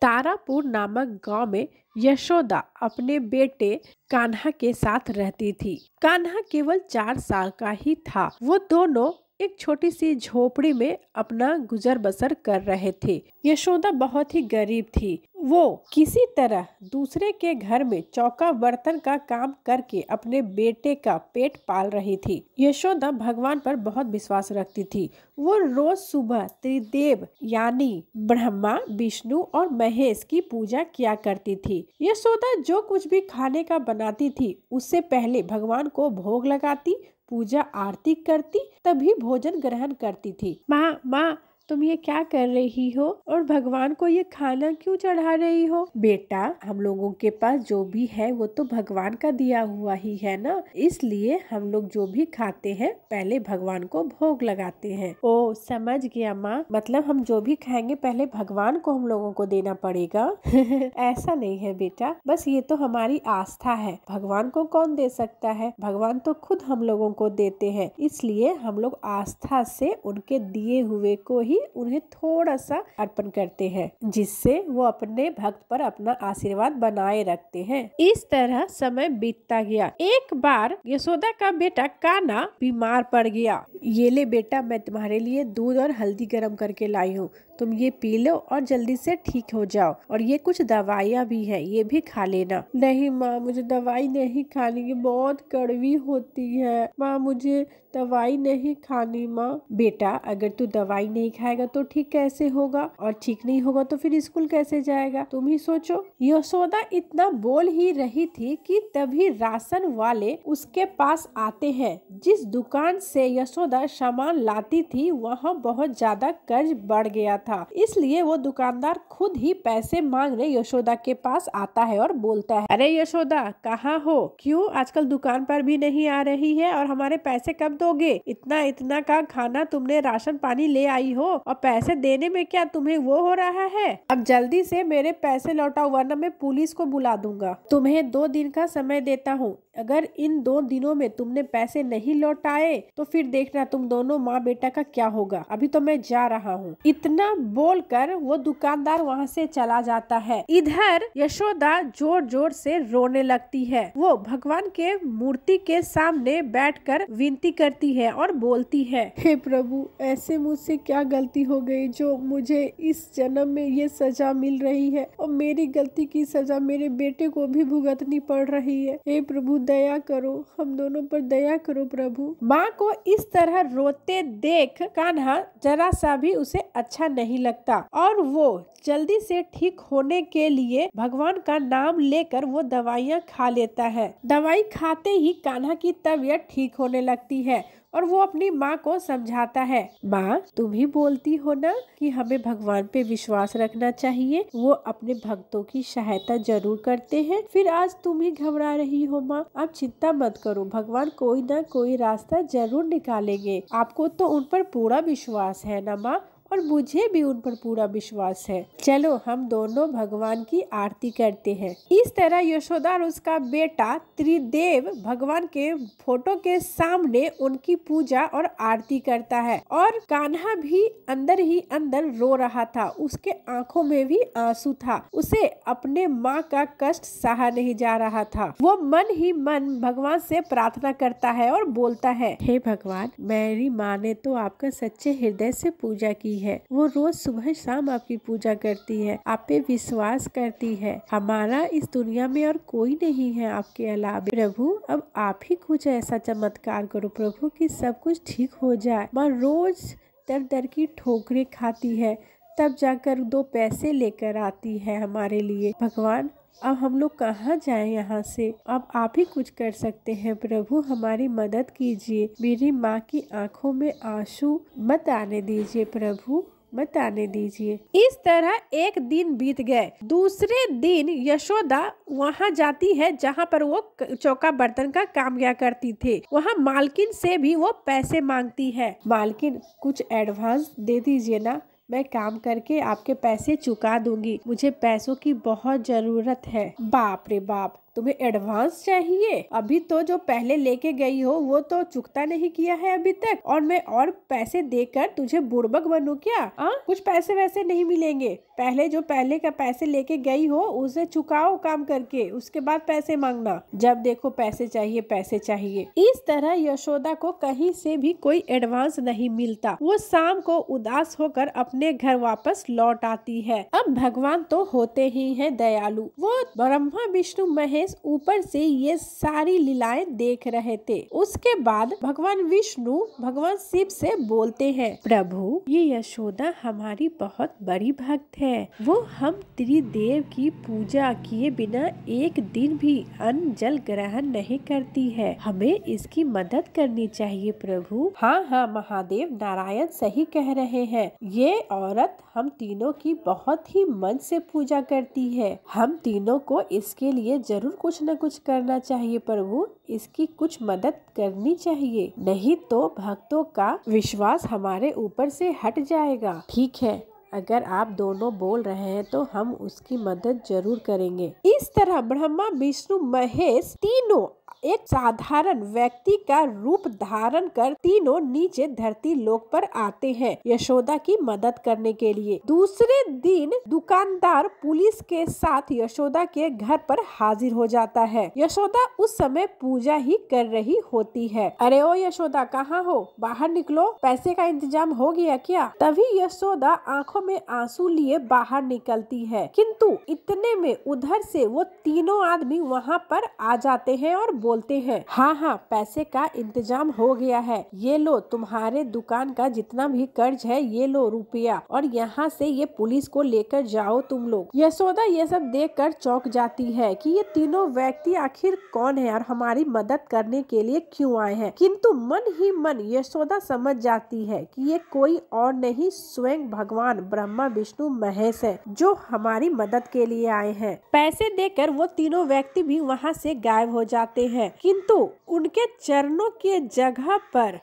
तारापुर नामक गांव में यशोदा अपने बेटे कान्हा के साथ रहती थी। कान्हा केवल 4 साल का ही था। वो दोनों एक छोटी सी झोपड़ी में अपना गुजर बसर कर रहे थे। यशोदा बहुत ही गरीब थी। वो किसी तरह दूसरे के घर में चौका बर्तन का काम करके अपने बेटे का पेट पाल रही थी। यशोदा भगवान पर बहुत विश्वास रखती थी। वो रोज सुबह त्रिदेव यानी ब्रह्मा, विष्णु और महेश की पूजा किया करती थी। यशोदा जो कुछ भी खाने का बनाती थी उससे पहले भगवान को भोग लगाती, पूजा आरती करती, तभी भोजन ग्रहण करती थी। माँ तुम ये क्या कर रही हो और भगवान को ये खाना क्यों चढ़ा रही हो? बेटा, हम लोगों के पास जो भी है वो तो भगवान का दिया हुआ ही है ना, इसलिए हम लोग जो भी खाते हैं पहले भगवान को भोग लगाते हैं। ओ समझ गया माँ, मतलब हम जो भी खाएंगे पहले भगवान को हम लोगों को देना पड़ेगा। ऐसा नहीं है बेटा, बस ये तो हमारी आस्था है। भगवान को कौन दे सकता है? भगवान तो खुद हम लोगों को देते हैं, इसलिए हम लोग आस्था से उनके दिए हुए को ही उन्हें थोड़ा सा अर्पण करते हैं, जिससे वो अपने भक्त पर अपना आशीर्वाद बनाए रखते हैं। इस तरह समय बीतता गया। एक बार यशोदा का बेटा कान्हा बीमार पड़ गया। ये ले बेटा, मैं तुम्हारे लिए दूध और हल्दी गर्म करके लाई हूँ, तुम ये पी लो और जल्दी से ठीक हो जाओ। और ये कुछ दवाइयाँ भी है, ये भी खा लेना। नहीं माँ, मुझे दवाई नहीं खानी, ये बहुत कड़वी होती है। माँ मुझे दवाई नहीं खानी। माँ बेटा, अगर तू दवाई नहीं खाएगा तो ठीक कैसे होगा, और ठीक नहीं होगा तो फिर स्कूल कैसे जाएगा, तुम ही सोचो। यशोदा इतना बोल ही रही थी कि तभी राशन वाले उसके पास आते हैं। जिस दुकान से यशोदा सामान लाती थी वहाँ बहुत ज्यादा कर्ज बढ़ गया था, इसलिए वो दुकानदार खुद ही पैसे मांगने यशोदा के पास आता है और बोलता है, अरे यशोदा कहाँ हो? क्यों आजकल दुकान पर भी नहीं आ रही है, और हमारे पैसे कब दोगे? इतना इतना का खाना तुमने राशन पानी ले आई हो और पैसे देने में क्या तुम्हें वो हो रहा है? अब जल्दी से मेरे पैसे लौटाओ वरना मैं पुलिस को बुला दूंगा। तुम्हें 2 दिन का समय देता हूँ, अगर इन 2 दिनों में तुमने पैसे नहीं लौटाए तो फिर देखना तुम दोनों माँ बेटा का क्या होगा। अभी तो मैं जा रहा हूँ। इतना बोलकर वो दुकानदार वहाँ से चला जाता है। इधर यशोदा जोर जोर से रोने लगती है। वो भगवान के मूर्ति के सामने बैठकर विनती करती है और बोलती है, हे प्रभु, ऐसे मुझसे क्या गलती हो गई जो मुझे इस जन्म में ये सजा मिल रही है, और मेरी गलती की सजा मेरे बेटे को भी भुगतनी पड़ रही है। हे प्रभु दया करो, हम दोनों पर दया करो प्रभु। माँ को इस तरह रोते देख कान्हा जरा सा भी उसे अच्छा नहीं लगता, और वो जल्दी से ठीक होने के लिए भगवान का नाम लेकर वो दवाइयाँ खा लेता है। दवाई खाते ही कान्हा की तबीयत ठीक होने लगती है और वो अपनी माँ को समझाता है, माँ तुम ही बोलती हो ना कि हमें भगवान पे विश्वास रखना चाहिए, वो अपने भक्तों की सहायता जरूर करते हैं, फिर आज तुम ही घबरा रही हो। माँ आप चिंता मत करो, भगवान कोई ना कोई रास्ता जरूर निकालेंगे। आपको तो उन पर पूरा विश्वास है ना माँ, और मुझे भी उन पर पूरा विश्वास है। चलो हम दोनों भगवान की आरती करते हैं। इस तरह यशोदा और उसका बेटा त्रिदेव भगवान के फोटो के सामने उनकी पूजा और आरती करता है, और कान्हा भी अंदर ही अंदर रो रहा था। उसके आंखों में भी आंसू था। उसे अपने माँ का कष्ट सहा नहीं जा रहा था। वो मन ही मन भगवान से प्रार्थना करता है और बोलता है, हे भगवान, मेरी माँ ने तो आपका सच्चे हृदय से पूजा की है। वो रोज सुबह शाम आपकी पूजा करती है, आप पे विश्वास करती है। हमारा इस दुनिया में और कोई नहीं है आपके अलावा। प्रभु अब आप ही कुछ ऐसा चमत्कार करो प्रभु कि सब कुछ ठीक हो जाए। माँ रोज दर दर की ठोकरें खाती है, तब जाकर 2 पैसे लेकर आती है हमारे लिए। भगवान अब हम लोग कहाँ जाएं यहाँ से? अब आप ही कुछ कर सकते हैं प्रभु, हमारी मदद कीजिए। मेरी माँ की आंखों में आंसू मत आने दीजिए प्रभु, मत आने दीजिए। इस तरह एक दिन बीत गए। दूसरे दिन यशोदा वहाँ जाती है जहाँ पर वो चौका बर्तन का काम किया करती थी। वहाँ मालकिन से भी वो पैसे मांगती है। मालकिन कुछ एडवांस दे दीजिए ना, मैं काम करके आपके पैसे चुका दूंगी, मुझे पैसों की बहुत जरूरत है। बाप रे बाप, तुम्हें एडवांस चाहिए? अभी तो जो पहले लेके गई हो वो तो चुकता नहीं किया है अभी तक, और मैं और पैसे देकर तुझे बुड़बक बनूं क्या? कुछ पैसे वैसे नहीं मिलेंगे। पहले जो पहले का पैसे लेके गई हो उसे चुकाओ काम करके, उसके बाद पैसे मांगना। जब देखो पैसे चाहिए पैसे चाहिए। इस तरह यशोदा को कहीं से भी कोई एडवांस नहीं मिलता। वो शाम को उदास होकर अपने घर वापस लौट आती है। अब भगवान तो होते ही हैं दयालु। वो ब्रह्मा विष्णु महेश ऊपर से ये सारी लीलाएं देख रहे थे। उसके बाद भगवान विष्णु भगवान शिव से बोलते हैं, प्रभु ये यशोदा हमारी बहुत बड़ी भक्त है। वो हम त्रिदेव की पूजा किए बिना एक दिन भी अन्न जल ग्रहण नहीं करती है। हमें इसकी मदद करनी चाहिए प्रभु। हाँ महादेव, नारायण सही कह रहे हैं। ये औरत हम तीनों की बहुत ही मन से पूजा करती है। हम तीनों को इसके लिए जरूर कुछ न कुछ करना चाहिए प्रभु। इसकी कुछ मदद करनी चाहिए, नहीं तो भक्तों का विश्वास हमारे ऊपर से हट जाएगा। ठीक है, अगर आप दोनों बोल रहे हैं तो हम उसकी मदद जरूर करेंगे। इस तरह ब्रह्मा विष्णु महेश तीनों एक साधारण व्यक्ति का रूप धारण कर तीनों नीचे धरती लोक पर आते हैं यशोदा की मदद करने के लिए। दूसरे दिन दुकानदार पुलिस के साथ यशोदा के घर पर हाजिर हो जाता है। यशोदा उस समय पूजा ही कर रही होती है। अरे ओ यशोदा, कहाँ हो? बाहर निकलो, पैसे का इंतजाम हो गया क्या? तभी यशोदा आंखों में आंसू लिए बाहर निकलती है, किंतु इतने में उधर से वो तीनों आदमी वहाँ पर आ जाते हैं और बोलते हैं, हाँ पैसे का इंतजाम हो गया है। ये लो तुम्हारे दुकान का जितना भी कर्ज है, ये लो रुपया, और यहाँ से ये पुलिस को लेकर जाओ तुम लोग। यशोदा ये सब देखकर चौंक जाती है कि ये तीनों व्यक्ति आखिर कौन है और हमारी मदद करने के लिए क्यों आए हैं। किंतु मन ही मन यशोदा समझ जाती है कि ये कोई और नहीं, स्वयं भगवान ब्रह्मा विष्णु महेश है जो हमारी मदद के लिए आए हैं। पैसे देकर वो तीनों व्यक्ति भी वहाँ से गायब हो जाते हैं, किंतु उनके चरणों के जगह पर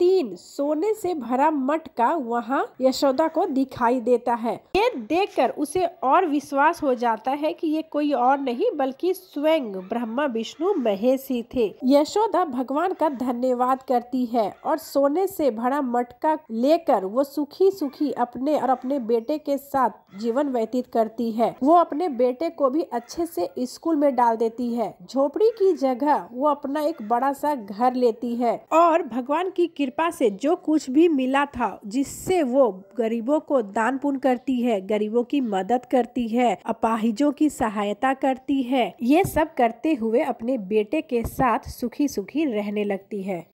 तीन सोने से भरा मटका वहाँ यशोदा को दिखाई देता है। ये देखकर उसे और विश्वास हो जाता है कि ये कोई और नहीं बल्कि स्वयं ब्रह्मा विष्णु महेश ही थे। यशोदा भगवान का धन्यवाद करती है और सोने से भरा मटका लेकर वो सुखी सुखी अपने और अपने बेटे के साथ जीवन व्यतीत करती है। वो अपने बेटे को भी अच्छे से स्कूल में डाल देती है। झोपड़ी की जगह वो अपना एक बड़ा सा घर लेती है और भगवान की कृपा से जो कुछ भी मिला था, जिससे वो गरीबों को दान पुण्य करती है, गरीबों की मदद करती है, अपाहिजों की सहायता करती है, ये सब करते हुए अपने बेटे के साथ सुखी सुखी रहने लगती है।